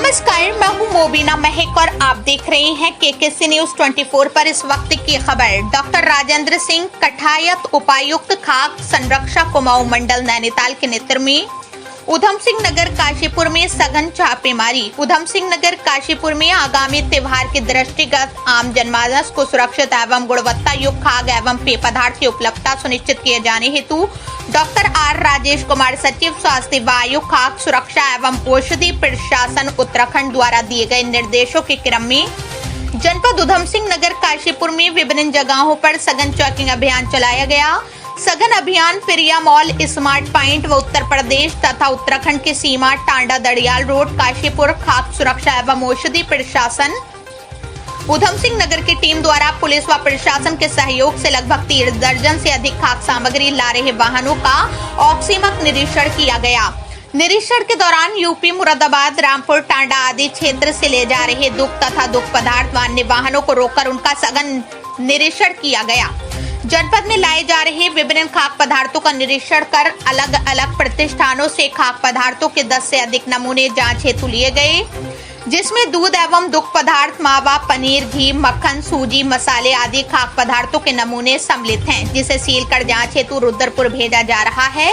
नमस्कार, मैं हूं मोबिना महक और आप देख रहे हैं केकेसी न्यूज 24 पर इस वक्त की खबर। डॉक्टर राजेंद्र सिंह कठायत उपायुक्त खाक संरक्षक कुमाऊं मंडल नैनीताल के नेतृत्व में उधम सिंह नगर काशीपुर में सघन छापेमारी। उधम सिंह नगर काशीपुर में आगामी त्योहार के दृष्टिगत आम जनमानस को सुरक्षित एवं गुणवत्ता युक्त खाद्य एवं पेय पदार्थ की उपलब्धता सुनिश्चित किए जाने हेतु डॉक्टर आर राजेश कुमार सचिव स्वास्थ्य वायु खाद्य सुरक्षा एवं औषधि प्रशासन उत्तराखंड द्वारा दिए गए निर्देशों के क्रम में जनपद उधम सिंह नगर काशीपुर में विभिन्न जगहों पर सघन चेकिंग अभियान चलाया गया। सघन अभियान प्रिया मॉल, स्मार्ट पॉइंट व उत्तर प्रदेश तथा उत्तराखंड की सीमा टांडा दड़ियाल रोड काशीपुर खाद्य सुरक्षा एवं औषधि प्रशासन उधम सिंह नगर की टीम द्वारा पुलिस व प्रशासन के सहयोग से लगभग 30 दर्जन से अधिक खाद्य सामग्री ला रहे वाहनों का औकसीमक निरीक्षण किया गया। निरीक्षण के दौरान यूपी, मुरादाबाद, रामपुर, टांडा आदि क्षेत्र से ले जा रहे दुग्ध तथा दुग्ध पदार्थ व अन्य वाहनों को रोककर उनका सघन निरीक्षण किया गया। जनपद में लाए जा रहे विभिन्न खाद्य पदार्थों का निरीक्षण कर अलग अलग प्रतिष्ठानों से खाद्य पदार्थों के 10 से अधिक नमूने जांच हेतु लिए गए, जिसमें दूध एवं दुग्ध पदार्थ, मावा, पनीर, घी, मक्खन, सूजी, मसाले आदि खाद्य पदार्थों के नमूने सम्मिलित हैं, जिसे सील कर जांच हेतु रुद्रपुर भेजा जा रहा है।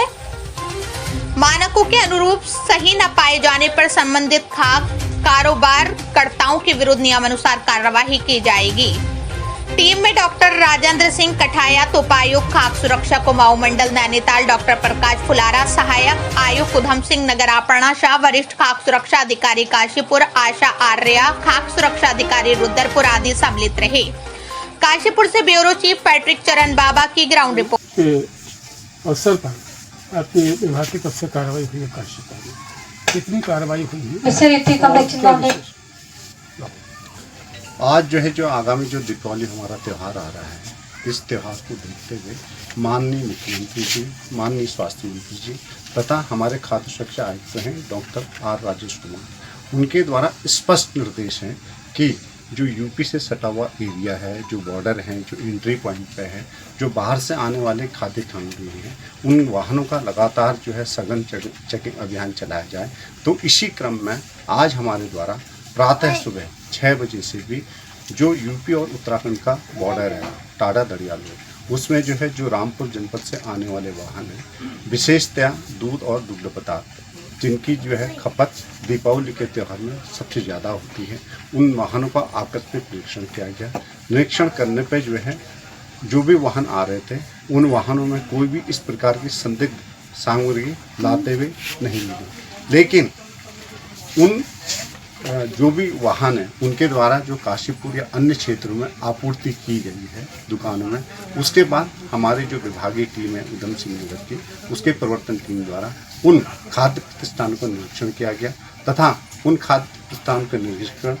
मानकों के अनुरूप सही न पाए जाने पर संबंधित खाद्य कारोबार कर्ताओं के विरुद्ध नियमानुसार कार्रवाई की जाएगी। टीम में डॉक्टर राजेंद्र सिंह कठायत उपायुक्त खाद्य सुरक्षा कुमाऊं मंडल नैनीताल, डॉक्टर प्रकाश फुलारा सहायक आयुक्त उधम सिंह नगर, अपर्णा शाह वरिष्ठ खाद्य सुरक्षा अधिकारी काशीपुर, आशा आर्या खाद्य सुरक्षा अधिकारी रुद्रपुर आदि सम्मिलित रहे। काशीपुर से ब्यूरो चीफ पैट्रिक चरण बाबा की ग्राउंड रिपोर्ट। अवसर पर आपकी विभाग की तरफ से कार्रवाई हुई है काशीपुर में, कितनी कार्रवाई हुई है? आज जो आगामी दीपावली हमारा त्यौहार आ रहा है, इस त्यौहार को देखते हुए माननीय मुख्यमंत्री जी, माननीय स्वास्थ्य मंत्री जी तथा हमारे खाद्य सुरक्षा आयुक्त हैं डॉक्टर आर राजेश कुमार, उनके द्वारा स्पष्ट निर्देश हैं कि जो यूपी से सटा हुआ एरिया है, जो बॉर्डर हैं, जो एंट्री पॉइंट पे है, जो बाहर से आने वाले खाद्य सामग्री हैं, उन वाहनों का लगातार सघन चेकिंग अभियान चलाया जाए। तो इसी क्रम में आज हमारे द्वारा प्रातः सुबह 6 बजे से भी जो यूपी और उत्तराखंड का बॉर्डर है टांडा दड़ियाल रोड, उसमें जो रामपुर जनपद से आने वाले वाहन हैं, विशेषतया दूध और दुग्ध पदार्थ जिनकी खपत दीपावली के त्यौहार में सबसे ज़्यादा होती है, उन वाहनों का आकस्मिक निरीक्षण किया गया। निरीक्षण करने पर जो भी वाहन आ रहे थे, उन वाहनों में कोई भी इस प्रकार की संदिग्ध सामग्री लाते हुए नहीं मिली, लेकिन उन जो भी वाहन है उनके द्वारा जो काशीपुर या अन्य क्षेत्रों में आपूर्ति की गई है दुकानों में, उसके बाद हमारी जो विभागीय टीम है उधम सिंह नगर की, उसके प्रवर्तन टीम द्वारा उन खाद्य प्रतिष्ठानों का निरीक्षण किया गया तथा उन खाद्य प्रतिष्ठानों का निरीक्षण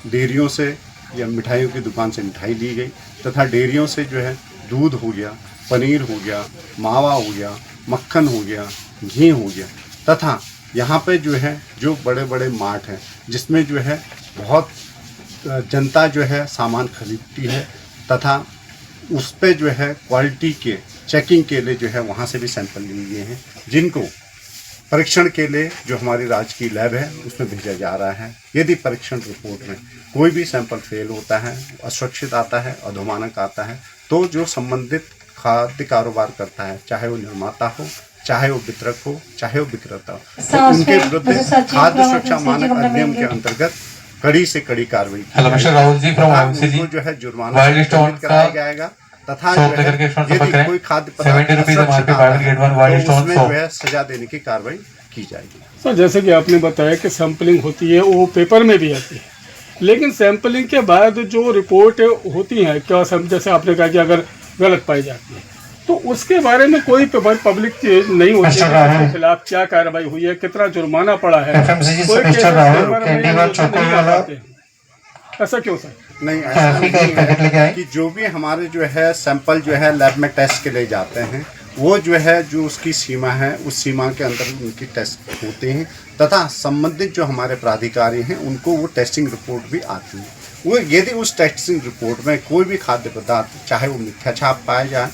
डेयरियों से या मिठाइयों की दुकान से मिठाई ली गई तथा डेयरियों से दूध हो गया, पनीर हो गया, मावा हो गया, मक्खन हो गया, घी हो गया तथा यहाँ पे जो बड़े बड़े मार्ट हैं जिसमें बहुत जनता सामान खरीदती है तथा उस पे क्वालिटी के चेकिंग के लिए वहाँ से भी सैंपल लिए हैं, जिनको परीक्षण के लिए जो हमारी राज्य की लैब है उसमें भेजा जा रहा है। यदि परीक्षण रिपोर्ट में कोई भी सैंपल फेल होता है, असुरक्षित आता है, अधोमानक आता है, तो जो संबंधित खाद्य कारोबार करता है, चाहे वो निर्माता हो, चाहे वो वितरक हो, चाहे वो विक्रेता हो, तो उनके विरुद्ध खाद्य सुरक्षा मानक अधिनियम के अंतर्गत कड़ी से कड़ी कार्रवाई उनको जुर्माना कराया जाएगा तथा यदि कोई खाद्य पदार्थ उसमें सजा देने की कार्रवाई की जाएगी। सर, जैसे कि आपने बताया कि सैंपलिंग होती है, वो पेपर में भी आती है, लेकिन सैंपलिंग के बाद जो रिपोर्ट होती है, क्या जैसे आपने कहा कि अगर गलत पाई जाती है तो उसके बारे में कोई पब्लिक नहीं होती है, उसके खिलाफ क्या कार्रवाई हुई है, कितना जुर्माना पड़ा है, ऐसा क्यों सर? नहीं, ऐसा नहीं है कि जो भी हमारे सैंपल लैब में टेस्ट के लिए जाते हैं, वो जो उसकी सीमा है, उस सीमा के अंदर उनकी टेस्ट होते हैं तथा संबंधित जो हमारे प्राधिकारी हैं उनको वो टेस्टिंग रिपोर्ट भी आती है। वो यदि उस टेस्टिंग रिपोर्ट में कोई भी खाद्य पदार्थ, चाहे वो मिथ्या छाप पाया जाए,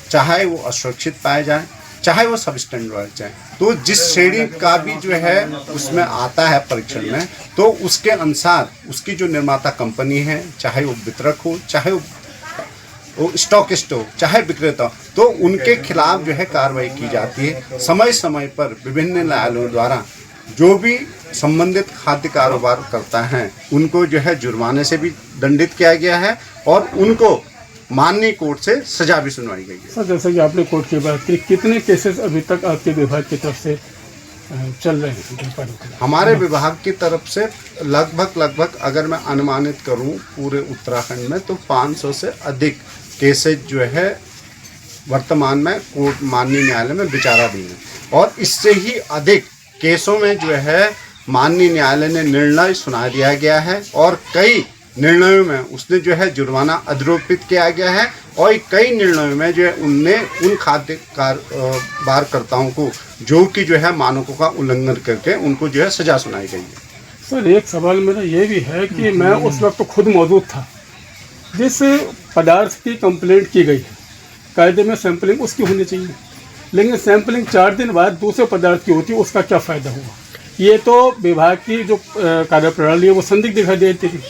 चाहे वो असुरक्षित पाए जाए, चाहे वो सब स्टैंडर्ड जाए, तो जिस श्रेणी का भी जो है उसमें आता है परीक्षण में, तो उसके अनुसार उसकी जो निर्माता कंपनी है, चाहे वो वितरक हो, चाहे वो स्टॉकिस्ट हो, चाहे विक्रेता हो, तो उनके खिलाफ जो है कार्रवाई की जाती है। समय समय पर विभिन्न न्यायालयों द्वारा जो भी संबंधित खाद्य कारोबार करता है उनको जो है जुर्माने से भी दंडित किया गया है और उनको माननीय कोर्ट से सजा भी सुनवाई गई है। सर, जैसे कि आपने कोर्ट की बात की, कितने केसेस अभी तक आपके विभाग की तरफ से चल रहे हैं? हमारे विभाग की तरफ से लगभग अगर मैं अनुमानित करूं पूरे उत्तराखंड में, तो 500 से अधिक केसेज जो है वर्तमान में कोर्ट माननीय न्यायालय में विचाराधीन है और इससे ही अधिक केसों में जो है माननीय न्यायालय ने निर्णय सुना दिया गया है और कई निर्णयों में उसने जो है जुर्माना अधिरोपित किया गया है और कई निर्णयों में जो है उनने उन खाद्य कारोबारकर्ताओं को जो कि जो है मानकों का उल्लंघन करके उनको जो है सजा सुनाई गई है। सर, एक सवाल मेरा ये भी है कि मैं उस वक्त तो खुद मौजूद था जिस पदार्थ की कंप्लेंट की गई है, कायदे में सैंपलिंग उसकी होनी चाहिए, लेकिन सैंपलिंग 4 दिन बाद दूसरे पदार्थ की होती है, उसका क्या फ़ायदा हुआ? ये तो विभाग की जो कार्यप्रणाली है वो संदिग्ध दिखाई देती थी।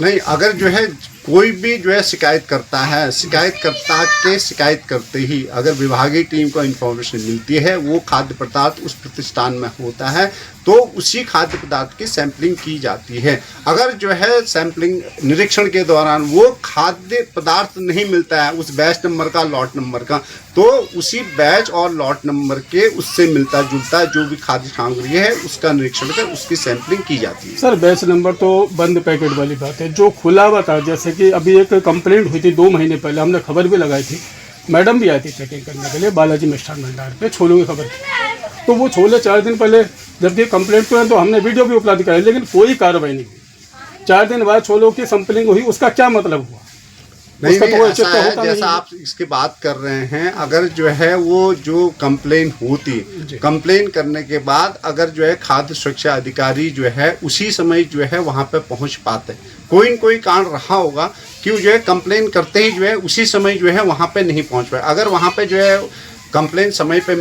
नहीं, अगर जो है कोई भी जो है शिकायत करता है, शिकायतकर्ता के शिकायत करते ही अगर विभागीय टीम को इन्फॉर्मेशन मिलती है, वो खाद्य पदार्थ उस प्रतिष्ठान में होता है, तो उसी खाद्य पदार्थ की सैंपलिंग की जाती है। अगर जो है सैंपलिंग निरीक्षण के दौरान वो खाद्य पदार्थ नहीं मिलता है उस बैच नंबर का, लॉट नंबर का, तो उसी बैच और लॉट नंबर के उससे मिलता जुलता जो भी खाद्य सामग्री है उसका निरीक्षण कर उसकी सैंपलिंग की जाती है। सर, बैच नंबर तो बंद पैकेट वाली बात है, जो खुला हुआ था, जैसे कि अभी एक कंप्लेंट हुई थी 2 महीने पहले, हमने खबर भी लगाई थी, मैडम भी आई थी चेकिंग करने के लिए बालाजी मिष्ठान भंडार पे, छोलों की खबर थी, तो वो छोले 4 दिन पहले जबकि कंप्लेंट हुआ तो हमने वीडियो भी उपलब्ध कराई, लेकिन कोई कार्रवाई नहीं हुई। 4 दिन बाद छोलों की सैंपलिंग हुई, उसका क्या मतलब हुआ? नहीं, ऐसा है जैसा आप इसकी बात कर रहे हैं, अगर जो है वो जो कंप्लेन होती, कंप्लेन करने के बाद अगर जो है खाद्य सुरक्षा अधिकारी जो है उसी समय जो है वहाँ पे पहुँच पाते, कोई न कोई कारण रहा होगा कि जो है कंप्लेन करते ही जो है उसी समय जो है वहाँ पे नहीं पहुँच पाए। अगर वहाँ पे जो है कंप्लेन समय पे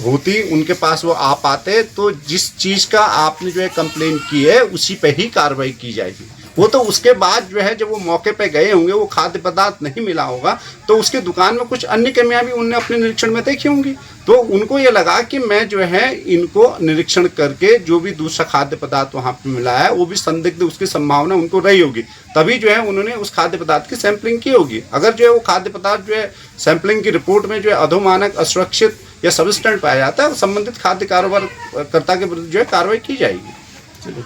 होती, उनके पास वो आ पाते, तो जिस चीज़ का आपने जो है कंप्लेन की है उसी पे ही कार्रवाई की जाएगी। वो तो उसके बाद जो है जब वो मौके पे गए होंगे, वो खाद्य पदार्थ नहीं मिला होगा, तो उसके दुकान में कुछ अन्य कमियां भी उनने अपने निरीक्षण में देखी होंगी, तो उनको ये लगा कि मैं जो है इनको निरीक्षण करके जो भी दूसरा खाद्य पदार्थ वहाँ पे मिला है वो भी संदिग्ध उसकी संभावना उनको रही होगी, तभी जो है उन्होंने उस खाद्य पदार्थ की सैंपलिंग की होगी। अगर जो है वो खाद्य पदार्थ जो है सैंपलिंग की रिपोर्ट में जो है अधोमानक, असुरक्षित या सबस्टेंट पाया जाता है, संबंधित खाद्य कारोबार कर्ता के विरुद्ध जो है कार्रवाई की जाएगी। चलो।